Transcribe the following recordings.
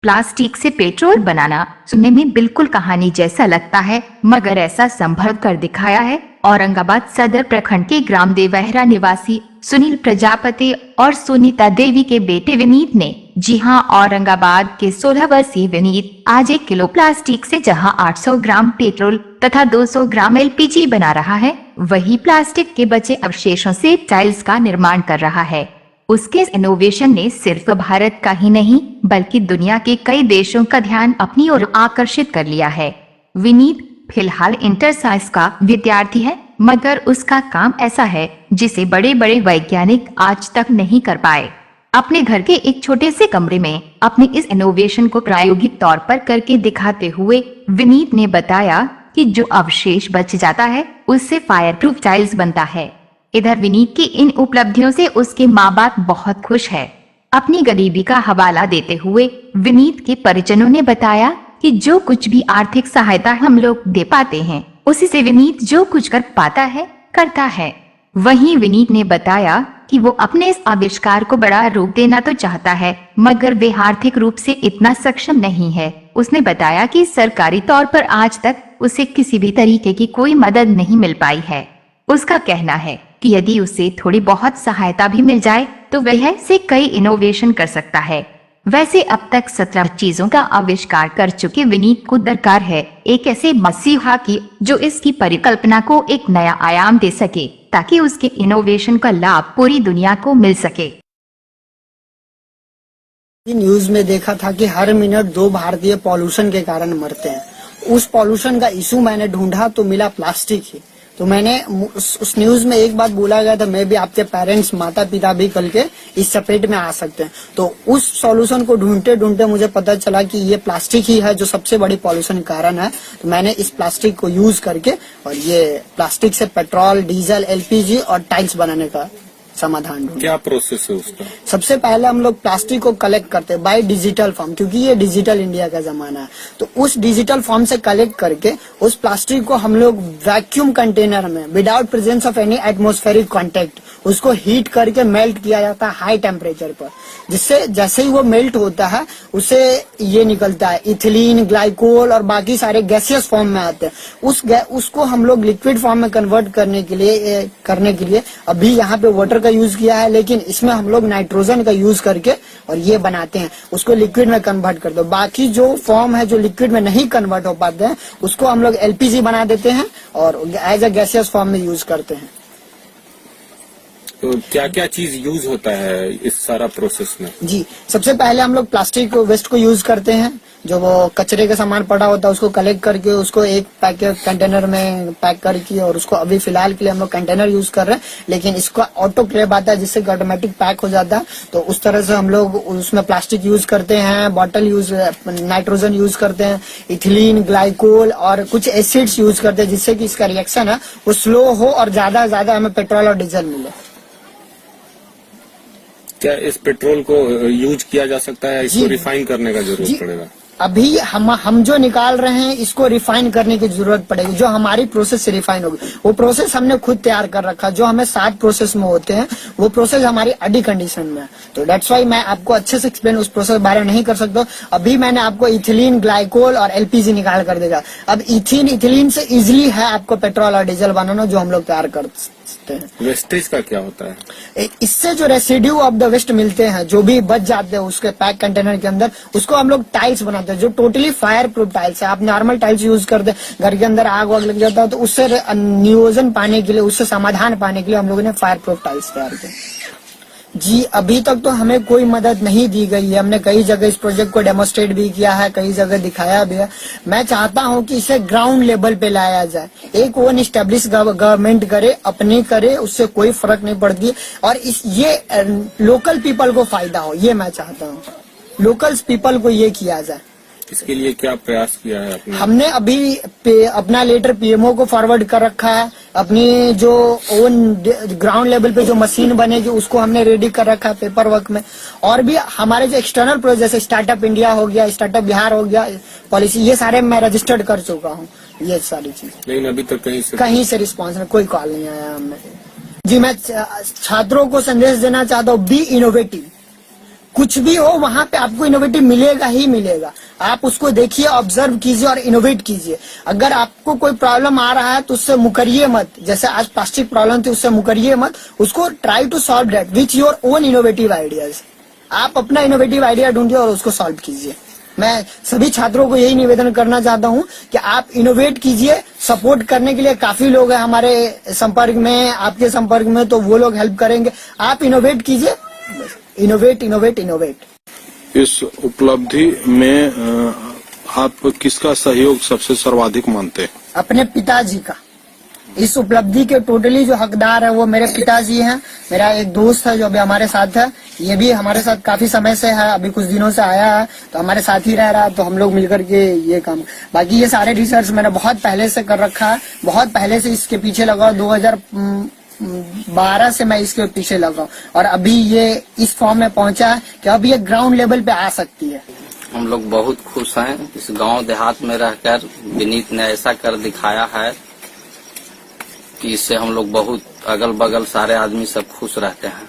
Plastic से petrol बनाना सुनने में बिल्कुल कहानी जैसा लगता है, मगर ऐसा संभव कर दिखाया है औरंगाबाद सदर प्रखंड के ग्राम देवहरा निवासी सुनील प्रजापति और सुनीता देवी के बेटे विनीत ने। जी हां, औरंगाबाद के 16 वर्षीय विनीत आज 1 किलो प्लास्टिक से जहां 800 ग्राम पेट्रोल तथा 200 ग्राम एलपीजी बना रहा है, वही प्लास्टिक के बचे अवशेषों से टाइल्स का निर्माण कर रहा है। उसके इनोवेशन ने सिर्फ भारत का ही नहीं बल्कि दुनिया के कई देशों का ध्यान अपनी ओर आकर्षित कर लिया है। विनीत फिलहाल इंटर साइंस का विद्यार्थी है, मगर उसका काम ऐसा है जिसे बड़े बड़े वैज्ञानिक आज तक नहीं कर पाए। अपने घर के एक छोटे से कमरे में अपने इस इनोवेशन को प्रायोगिक तौर पर करके दिखाते हुए विनीत ने बताया कि जो अवशेष बच जाता है उससे फायर प्रूफ टाइल्स बनता है। इधर विनीत की इन उपलब्धियों से उसके माँ बाप बहुत खुश है। अपनी गरीबी का हवाला देते हुए विनीत के परिजनों ने बताया कि जो कुछ भी आर्थिक सहायता हम लोग दे पाते हैं, उसी से विनीत जो कुछ कर पाता है करता है। वहीं विनीत ने बताया कि वो अपने इस आविष्कार को बड़ा रूप देना तो चाहता है, मगर वे आर्थिक रूप से इतना सक्षम नहीं है। उसने बताया कि सरकारी तौर पर आज तक उसे किसी भी तरीके की कोई मदद नहीं मिल पाई है। उसका कहना है कि यदि उसे थोड़ी बहुत सहायता भी मिल जाए तो वह से कई इनोवेशन कर सकता है। वैसे अब तक 17 चीजों का आविष्कार कर चुके विनीत को दरकार है एक ऐसे मसीहा की जो इसकी परिकल्पना को एक नया आयाम दे सके, ताकि उसके इनोवेशन का लाभ पूरी दुनिया को मिल सके। न्यूज में देखा था कि हर मिनट 2 भारतीय पॉल्यूशन के कारण मरते हैं। उस पॉल्यूशन का इशू मैंने ढूंढा तो मिला प्लास्टिक ही। तो मैंने उस न्यूज में एक बात बोला गया था, मैं भी आपके पेरेंट्स माता पिता भी कल के इस चपेट में आ सकते हैं। तो उस सॉल्यूशन को ढूंढते ढूंढते मुझे पता चला कि ये प्लास्टिक ही है जो सबसे बड़ी पॉल्यूशन कारण है। तो मैंने इस प्लास्टिक को यूज करके और ये प्लास्टिक से पेट्रोल, डीजल, एलपीजी और टाइल्स बनाने का समाधान ढूंढा। क्या प्रोसेस है उसका? सबसे पहले हम लोग प्लास्टिक को कलेक्ट करते हैं बाय डिजिटल फॉर्म, क्योंकि ये डिजिटल इंडिया का जमाना है। तो उस डिजिटल फॉर्म से कलेक्ट करके उस प्लास्टिक को हम लोग वैक्यूम कंटेनर में without presence of any atmospheric contact उसको हीट करके मेल्ट किया जाता है हाई टेम्परेचर पर, जिससे जैसे ही वो मेल्ट होता है उससे ये निकलता है इथिलीन, ग्लाइकोल और बाकी सारे गैसियस फॉर्म में आते हैं। उसको हम लोग लिक्विड फॉर्म में कन्वर्ट करने के लिए अभी यहाँ पे वाटर का यूज किया है, लेकिन इसमें हम लोग नाइट्रोजन का यूज करके और ये बनाते हैं, उसको लिक्विड में कन्वर्ट कर दो। बाकी जो फॉर्म है जो लिक्विड में नहीं कन्वर्ट हो पाते हैं उसको हम लोग एलपीजी बना देते हैं और एज अ गैसियस फॉर्म में यूज करते हैं। तो क्या क्या चीज यूज होता है इस सारा प्रोसेस में? जी, सबसे पहले हम लोग प्लास्टिक वेस्ट को यूज करते हैं। जो वो कचरे का सामान पड़ा होता है उसको कलेक्ट करके उसको एक पैकेट कंटेनर में पैक करके, और उसको अभी फिलहाल के लिए हम लोग कंटेनर यूज कर रहे हैं, लेकिन इसका ऑटो क्लेव आता है जिससे ऑटोमेटिक पैक हो जाता है। तो उस तरह से हम लोग उसमें प्लास्टिक यूज करते हैं, बॉटल यूज, नाइट्रोजन यूज करते हैं, इथिलीन, ग्लाइकोल और कुछ एसिड्स यूज करते हैं, जिससे कि इसका रिएक्शन है वो स्लो हो और ज्यादा हमें पेट्रोल और डीजल मिले। क्या इस पेट्रोल को यूज किया जा सकता है? इसको रिफाइन करने का जरूरत पड़ेगा? अभी हम जो निकाल रहे हैं इसको रिफाइन करने की जरूरत पड़ेगी, जो हमारी प्रोसेस से रिफाइन होगी। वो प्रोसेस हमने खुद तैयार कर रखा, जो हमें 7 प्रोसेस में होते हैं वो प्रोसेस हमारी अडी कंडीशन में है। तो डेट्स वाई मैं आपको अच्छे से एक्सप्लेन उस प्रोसेस बारे में नहीं कर सकता। अभी मैंने आपको इथिलीन, ग्लाइकोल और एलपीजी निकाल कर देगा। अब इथिलीन से इजिली है आपको पेट्रोल और डीजल बनाना, जो हम लोग तैयार कर सकते हैं। वेस्टेज का क्या होता है? इससे जो रेसिड्यू ऑफ द वेस्ट मिलते हैं, जो भी बच जाते हैं उसके पैक कंटेनर के अंदर, उसको हम लोग टाइल्स बनाते हैं, जो टोटली फायर प्रूफ टाइल्स है। आप नॉर्मल टाइल्स यूज करते हैं, घर के अंदर आग वाग लग जाता है, तो उससे नियोजन पाने के लिए, उससे समाधान पाने के लिए हम लोगों ने फायर प्रूफ टाइल्स तैयार किए। जी, अभी तक तो हमें कोई मदद नहीं दी गई है। हमने कई जगह इस प्रोजेक्ट को डेमोस्ट्रेट भी किया है, कई जगह दिखाया भी है। मैं चाहता हूं कि इसे ग्राउंड लेवल पे लाया जाए, एक वन एस्टेब्लिश गवर्नमेंट करे, अपनी करे, उससे कोई फर्क नहीं पड़ती, और ये लोकल पीपल को फायदा हो, ये मैं चाहता हूँ। लोकल पीपल को ये किया जाए। इसके लिए क्या प्रयास किया है आपने? हमने अभी अपना लेटर पीएमओ को फॉरवर्ड कर रखा है। अपनी जो ओन ग्राउंड लेवल पे जो मशीन बनेगी उसको हमने रेडी कर रखा है पेपर वर्क में। और भी हमारे जो एक्सटर्नल प्रोजेक्ट जैसे स्टार्टअप इंडिया हो गया, स्टार्टअप बिहार हो गया, पॉलिसी, ये सारे मैं रजिस्टर्ड कर चुका हूँ, ये सारी चीजें। लेकिन अभी तक कहीं से रिस्पॉन्स नहीं, कोई कॉल नहीं आया हमें। जी, मैं छात्रों को संदेश देना चाहता हूँ, बी इनोवेटिव। कुछ भी हो वहां पे आपको इनोवेटिव मिलेगा ही मिलेगा। आप उसको देखिए, ऑब्जर्व कीजिए और इनोवेट कीजिए। अगर आपको कोई प्रॉब्लम आ रहा है तो उससे मुकरिए मत। जैसे आज प्लास्टिक प्रॉब्लम थी, उससे मुकरिए मत, उसको try to solve that with your own innovative ideas. आप अपना इनोवेटिव आइडिया ढूंढिए और उसको सॉल्व कीजिए। मैं सभी छात्रों को यही निवेदन करना चाहता हूं कि आप इनोवेट कीजिए। सपोर्ट करने के लिए काफी लोग हैं हमारे संपर्क में, आपके संपर्क में, तो वो लोग हेल्प करेंगे। आप इनोवेट कीजिए, इनोवेट इनोवेट इनोवेट। इस उपलब्धि में आप किसका सहयोग सबसे सर्वाधिक मानते हैं? अपने पिताजी का। इस उपलब्धि के टोटली जो हकदार है वो मेरे पिताजी हैं। मेरा एक दोस्त है जो अभी हमारे साथ है, ये भी हमारे साथ काफी समय से है, अभी कुछ दिनों से आया है तो हमारे साथ ही रह रहा है, तो हम लोग मिलकर के ये काम। बाकी ये सारे रिसर्च मैंने बहुत पहले से कर रखा है, बहुत पहले से इसके पीछे लगा, 2012 से मैं इसके पीछे लगा और अभी ये इस फॉर्म में पहुंचा है कि अब ये ग्राउंड लेवल पे आ सकती है। हम लोग बहुत खुश हैं। इस गांव देहात में रहकर विनीत ने ऐसा कर दिखाया है कि इससे हम लोग बहुत अगल बगल सारे आदमी सब खुश रहते हैं।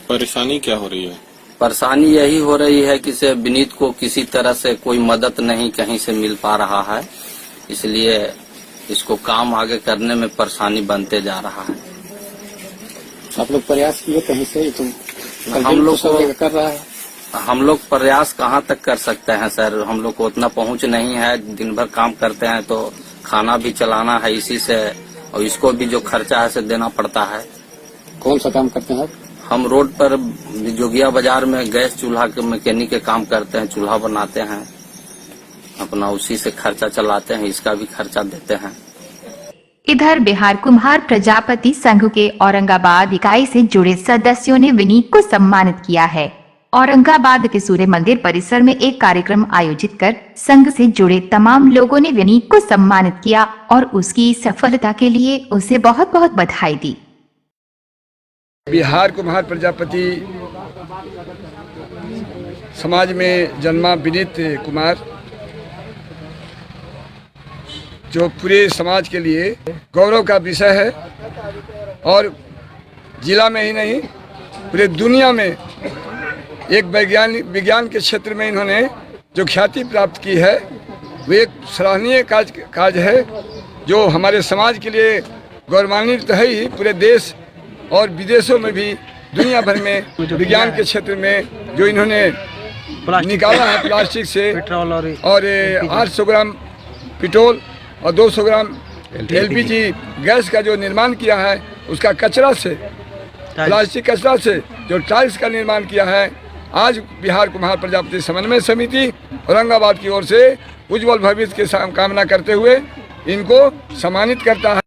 परेशानी क्या हो रही है? परेशानी यही हो रही है कि से विनीत को किसी तरह से कोई मदद नहीं कहीं से मिल पा रहा है, इसलिए इसको काम आगे करने में परेशानी बनते जा रहा है। आप लोग प्रयास किए कहीं से? तुम हम लोग कर रहा है। हम लोग प्रयास कहाँ तक कर सकते हैं सर, हम लोग को उतना पहुंच नहीं है। दिन भर काम करते हैं तो खाना भी चलाना है इसी से, और इसको भी जो खर्चा है से देना पड़ता है। कौन सा काम करते हैं आप? हम रोड पर जोगिया बाजार में गैस चूल्हा के मैकेनिक के काम करते हैं, चूल्हा बनाते हैं, अपना उसी से खर्चा चलाते हैं, इसका भी खर्चा देते हैं। इधर बिहार कुम्हार प्रजापति संघ के औरंगाबाद इकाई से जुड़े सदस्यों ने विनीत को सम्मानित किया है। औरंगाबाद के सूर्य मंदिर परिसर में एक कार्यक्रम आयोजित कर संघ से जुड़े तमाम लोगों ने विनीत को सम्मानित किया और उसकी सफलता के लिए उसे बहुत बहुत बधाई दी। बिहार कुम्हार प्रजापति समाज में जन्मा विनीत कुमार, जो पूरे समाज के लिए गौरव का विषय है और जिला में ही नहीं पूरे दुनिया में एक विज्ञान के क्षेत्र में इन्होंने जो ख्याति प्राप्त की है वो एक सराहनीय काज है, जो हमारे समाज के लिए गौरवान्वित है ही। पूरे देश और विदेशों में भी दुनिया भर में विज्ञान के क्षेत्र में जो इन्होंने निकाला है प्लास्टिक से, और 800 ग्राम पेट्रोल और 200 ग्राम एलपीजी गैस का जो निर्माण किया है, उसका कचरा से, प्लास्टिक कचरा से जो टाइल्स का निर्माण किया है, आज बिहार कुम्हार प्रजापति समन्वय समिति औरंगाबाद की ओर से उज्जवल भविष्य की कामना करते हुए इनको सम्मानित करता है।